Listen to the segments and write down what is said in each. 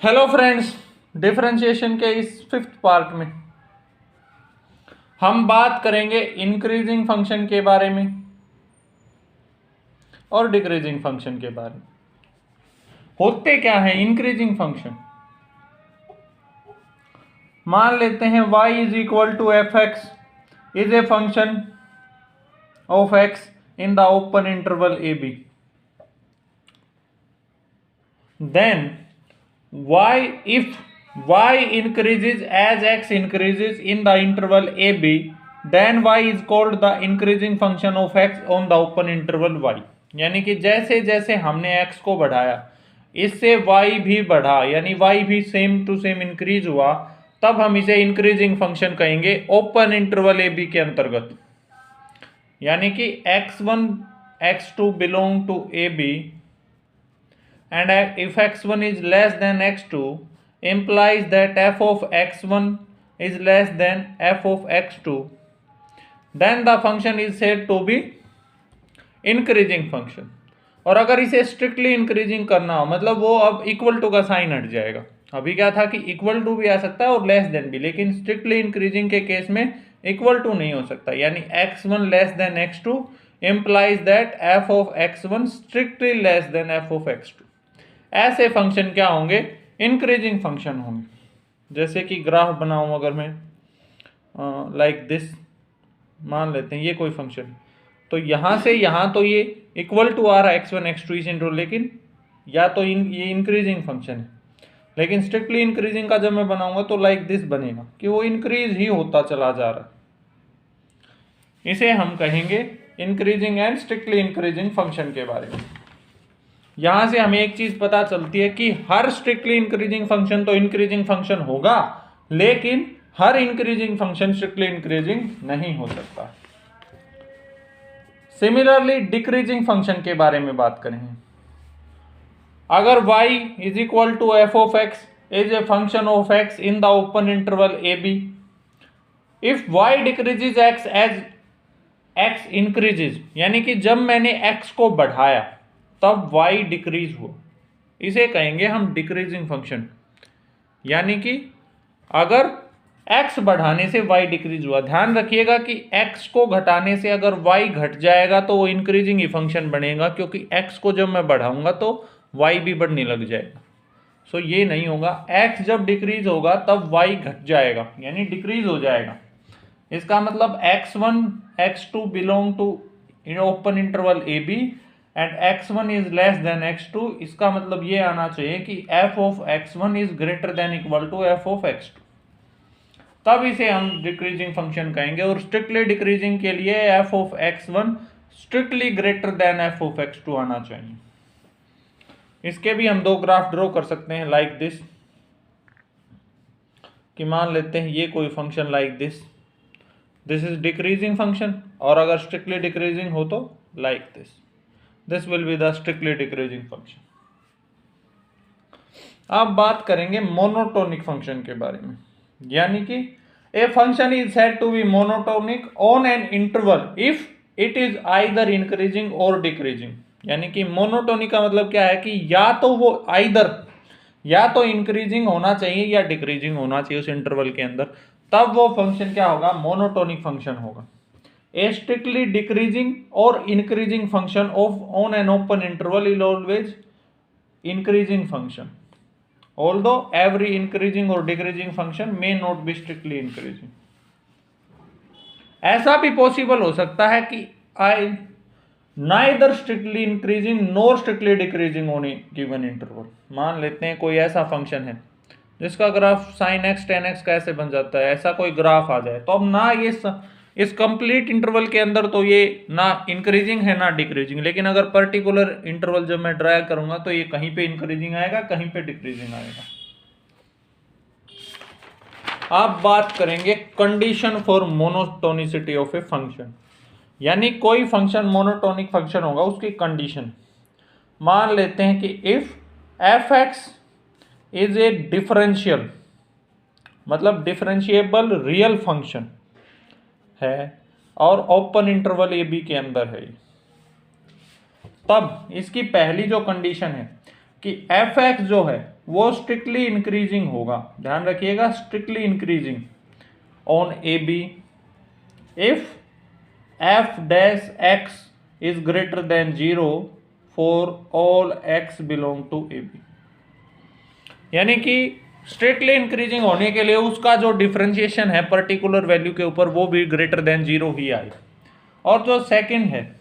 Hello friends, differentiation के इस fifth part में हम बात करेंगे इंक्रीजिंग फंक्शन के बारे में और डिक्रीजिंग फंक्शन के बारे में। होते क्या है इंक्रीजिंग फंक्शन? मान लेते हैं y is equal to f x is a function of x in the open interval a b. Then y, if y increases as x increases in the interval ab, then y is called the increasing function of x on the open interval y। यानी कि जैसे जैसे हमने x को बढ़ाया इससे y भी बढ़ा, यानी y भी सेम टू सेम इंक्रीज हुआ, तब हम इसे इंक्रीजिंग फंक्शन कहेंगे ओपन इंटरवल ab के अंतर्गत। यानी कि x1 x2 belong to ab and if x1 is less than x2 implies that f of x1 is less than f of x2, then the function is said to be increasing function। और अगर इसे strictly increasing करना हो, मतलब वो अब equal to का sign हट जाएगा। अभी क्या था कि इक्वल टू भी आ सकता है और लेस देन भी, लेकिन स्ट्रिक्टली इंक्रीजिंग के केस में इक्वल टू नहीं हो सकता। यानी x1 less than x2 implies that f of x1 strictly less than f of x2। ऐसे फंक्शन क्या होंगे? इंक्रीजिंग फंक्शन होंगे। जैसे कि ग्राफ बनाऊं अगर मैं लाइक दिस, मान लेते हैं ये कोई फंक्शन, तो यहाँ से यहाँ तो ये इक्वल टू आ रहा है x1 x2 इस इंटरवल, लेकिन या तो ये इंक्रीजिंग फंक्शन है। लेकिन स्ट्रिक्टली इंक्रीजिंग का जब मैं बनाऊंगा तो लाइक दिस बनेगा कि वो इंक्रीज ही होता चला जा रहा है। इसे हम कहेंगे increasing and strictly increasing function के बारे में। यहां से हमें एक चीज पता चलती है कि हर स्ट्रिक्टली इंक्रीजिंग फंक्शन तो इंक्रीजिंग फंक्शन होगा, लेकिन हर इंक्रीजिंग फंक्शन स्ट्रिक्टली इंक्रीजिंग नहीं हो सकता। सिमिलरली डिक्रीजिंग फंक्शन के बारे में बात करेंगे। अगर y is equal to f of x is a function of x in the open interval a b, if y decreases x as x increases, यानी कि जब मैंने x को बढ़ाया तब y डिक्रीज हुआ, इसे कहेंगे हम डिक्रीजिंग फंक्शन। यानी कि अगर x बढ़ाने से y डिक्रीज हुआ, ध्यान रखिएगा कि x को घटाने से अगर y घट जाएगा तो वो इंक्रीजिंग ही फंक्शन बनेगा, क्योंकि x को जब मैं बढ़ाऊंगा तो y भी बढ़ने लग जाएगा। सो ये नहीं होगा, x जब डिक्रीज होगा तब y घट जाएगा, यानी डिक्रीज हो जाएगा। इसका मतलब x1 x2 belong to open interval a b and x1 is less than x2। इसका मतलब ये आना चाहिए कि f of x1 is greater than equal to f of x2, तब इसे हम डिक्रीजिंग फंक्शन कहेंगे। और स्ट्रिक्टली डिक्रीजिंग के लिए f of x1 strictly greater than f of x2 आना चाहिए। इसके भी हम दो ग्राफ ड्रॉ कर सकते हैं लाइक दिस, कि मान लेते हैं ये कोई function like this is decreasing function, और अगर स्ट्रिक्टली डिक्रीजिंग हो तो like this will be the strictly decreasing function. अब बात करेंगे मोनोटोनिक फंक्शन के बारे में। यानी कि a function is said to be monotonic on an interval if it is either increasing और डिक्रीजिंग। यानी कि मोनोटोनिक का मतलब क्या है कि या तो वो आइदर या तो इंक्रीजिंग होना चाहिए या डिक्रीजिंग होना चाहिए उस इंटरवल के अंदर, तब वो फंक्शन क्या होगा? मोनोटोनिक फंक्शन होगा। A strictly decreasing or increasing function of on an open interval is always increasing function, although every increasing or decreasing function may not be strictly increasing। ऐसा भी पॉसिबल हो सकता है कि neither strictly increasing nor strictly decreasing on a given interval। मान लेते हैं कोई ऐसा फंक्शन है जिसका graph sin x tan x कैसे बन जाता है, ऐसा कोई ग्राफ आ जाए, तो अब ना ये इस कंप्लीट इंटरवल के अंदर तो ये ना इंक्रीजिंग है ना डिक्रीजिंग, लेकिन अगर पर्टिकुलर इंटरवल जब मैं ड्रा करूंगा तो ये कहीं पे इंक्रीजिंग आएगा, कहीं पे डिक्रीजिंग आएगा। अब बात करेंगे condition for monotonicity of a function. यानी कोई फंक्शन मोनोटोनिक फंक्शन होगा, उसकी कंडीशन। मान लेते हैं कि if F x is A differential, मतलब डिफरेंशिएबल रियल फंक्शन है और ओपन इंटरवल ए बी के अंदर है, तब इसकी पहली जो कंडीशन है कि एफ एक्स जो है वो स्ट्रिक्टली इंक्रीजिंग होगा, ध्यान रखिएगा, strictly increasing on a b if f dash x is greater than 0 for all x belong to a b. यानी कि स्ट्रिक्टली इंक्रीजिंग होने के लिए उसका जो डिफरेंशिएशन है पर्टिकुलर वैल्यू के ऊपर वो भी ग्रेटर देन 0 ही आए। और जो सेकंड है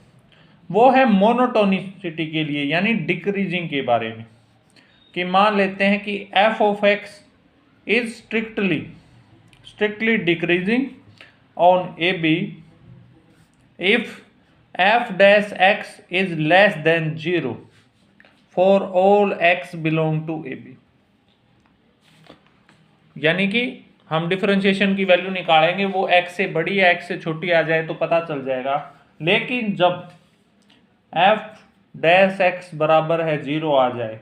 वो है मोनोटोनिसिटी के लिए, यानी डिक्रीजिंग के बारे में, कि मान लेते हैं कि f of x is strictly decreasing on a b if f dash x is less than 0 for all x belong to a b. यानी कि हम डिफरेंशिएशन की वैल्यू निकालेंगे, वो x से बड़ी या x से छोटी आ जाए तो पता चल जाएगा, लेकिन जब f डैश x बराबर है 0 आ जाए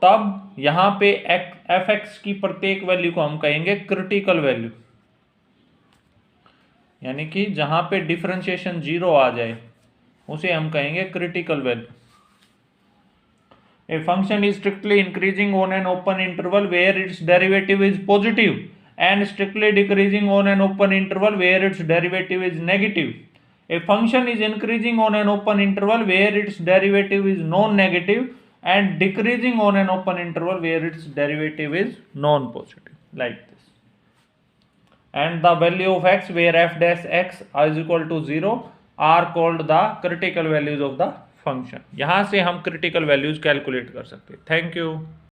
तब यहां पे एफ एक्स की प्रत्येक वैल्यू को हम कहेंगे क्रिटिकल वैल्यू। यानी कि जहां पे डिफरेंशिएशन 0 आ जाए उसे हम कहेंगे critical value. A function is strictly increasing on an open interval where its derivative is positive and strictly decreasing on an open interval where its derivative is negative. A function is increasing on an open interval where its derivative is non-negative and decreasing on an open interval where its derivative is non-positive, like this. And the value of x where f dash x is equal to 0 are called the critical values of the function. यहां से हम critical values calculate कर सकते हैं। Thank you.